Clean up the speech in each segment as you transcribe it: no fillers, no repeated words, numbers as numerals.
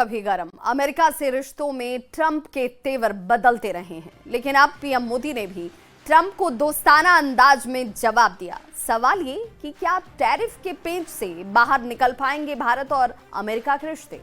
कभी गरम। अमेरिका से रिश्तों में ट्रंप के तेवर बदलते रहे हैं, लेकिन अब पीएम मोदी ने भी ट्रंप को दोस्ताना अंदाज में जवाब दिया। सवाल ये कि क्या टैरिफ के पेंच से बाहर निकल पाएंगे भारत और अमेरिका के रिश्ते।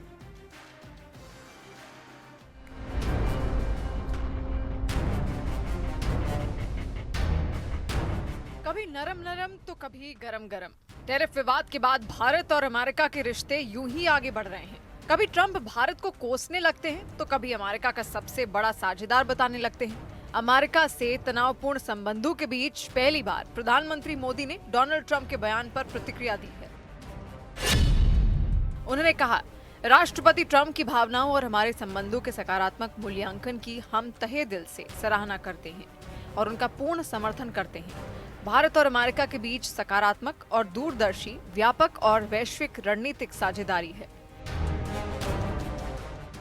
कभी नरम नरम तो कभी गरम गरम। टैरिफ विवाद के बाद भारत और अमेरिका के रिश्ते यूं ही आगे बढ़ रहे हैं। कभी ट्रंप भारत को कोसने लगते हैं तो कभी अमेरिका का सबसे बड़ा साझेदार बताने लगते हैं। अमेरिका से तनावपूर्ण संबंधों के बीच पहली बार प्रधानमंत्री मोदी ने डोनाल्ड ट्रंप के बयान पर प्रतिक्रिया दी है। उन्होंने कहा, राष्ट्रपति ट्रंप की भावनाओं और हमारे संबंधों के सकारात्मक मूल्यांकन की हम तहे दिल से सराहना करते हैं और उनका पूर्ण समर्थन करते हैं। भारत और अमेरिका के बीच सकारात्मक और दूरदर्शी, व्यापक और वैश्विक रणनीतिक साझेदारी है।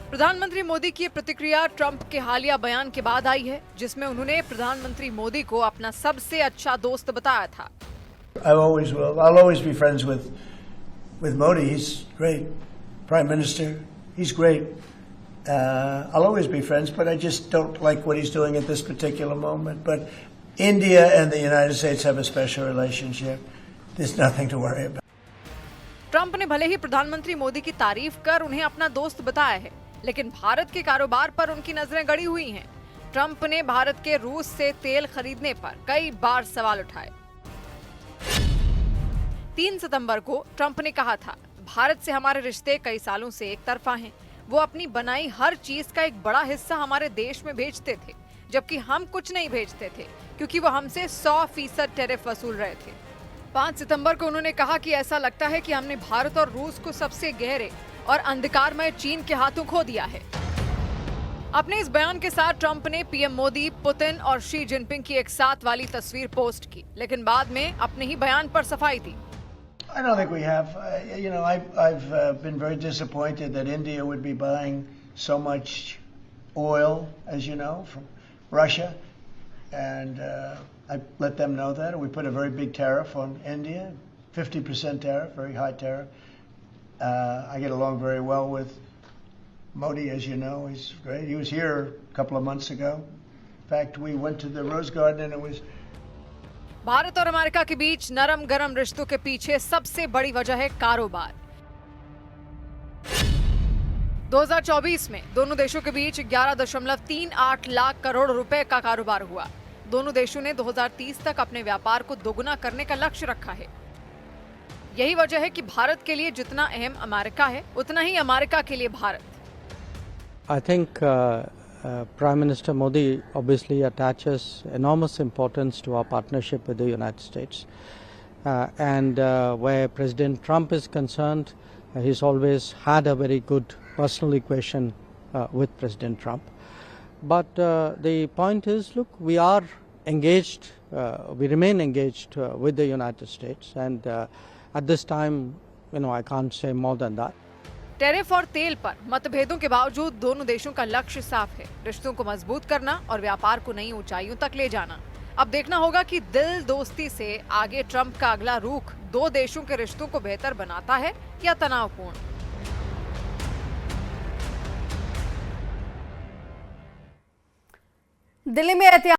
प्रधानमंत्री मोदी की प्रतिक्रिया ट्रंप के हालिया बयान के बाद आई है, जिसमें उन्होंने प्रधानमंत्री मोदी को अपना सबसे अच्छा दोस्त बताया था। I'll always be friends with Modi. He's great Prime Minister. He's great. I'll always be friends, but I just don't like what he's doing at this particular moment. But India and the United States have a special relationship. There's nothing to worry about. Trump ने भले ही प्रधानमंत्री मोदी की तारीफ कर उन्हें अपना दोस्त बताया है, लेकिन भारत के कारोबार पर उनकी नजरें गड़ी हुई हैं। ट्रंप ने भारत के रूस से तेल खरीदने पर कई बार सवाल उठाए। 3 सितंबर को ट्रंप ने कहा था, भारत से हमारे रिश्ते कई सालों से एक तरफा हैं। वो अपनी बनाई हर चीज का एक बड़ा हिस्सा हमारे देश में भेजते थे, जबकि हम कुछ नहीं भेजते थे, क्योंकि वो हमसे 100% टैरिफ वसूल रहे थे। 5 सितंबर को उन्होंने कहा कि ऐसा लगता है कि हमने भारत और रूस को सबसे गहरे और अंधकारमय चीन के हाथों खो दिया है। अपने इस बयान के साथ ट्रंप ने पीएम मोदी, पुतिन और शी जिनपिंग की एक साथ वाली तस्वीर पोस्ट की, लेकिन बाद में अपने ही बयान पर सफाई दी। I don't think we have. I've been very disappointed that India would be buying so much oil, as you know, from Russia, and I let them know that. We put a very big tariff on India, 50% tariff, very high tariff. I get along very well with Modi, as you know. He's great. He was here a couple of months ago. In fact, we went to the Rose Garden and it was. Bharat और America के बीच नरम गरम रिश्तों के पीछे सबसे बड़ी वजह है कारोबार। 2024 में दोनों देशों के बीच 11.38 लाख करोड़ रुपए का कारोबार हुआ। दोनों देशों ने 2030 तक अपने व्यापार को दोगुना करने का लक्ष्य रखा है। यही वजह है कि भारत के लिए जितना अहम अमेरिका है, उतना ही अमेरिका के लिए Bharat. I think Prime Minister Modi obviously attaches enormous importance to our partnership with the United States. And where President Trump is concerned, he's always had a very good personal equation with President Trump. But the point is, look, we are engaged, we remain engaged with the United States. And at this time, I can't say more than that. Tariff और तेल पर मतभेदों के बावजूद दोनों देशों का लक्ष्य साफ है, रिश्तों को मजबूत करना और व्यापार को नई ऊंचाइयों तक ले जाना। अब देखना होगा कि दिल दोस्ती से आगे ट्रंप का अगला रुख दो देशों के रिश्तों को बेहतर बनाता है या तनावपूर्ण। दिल्ली में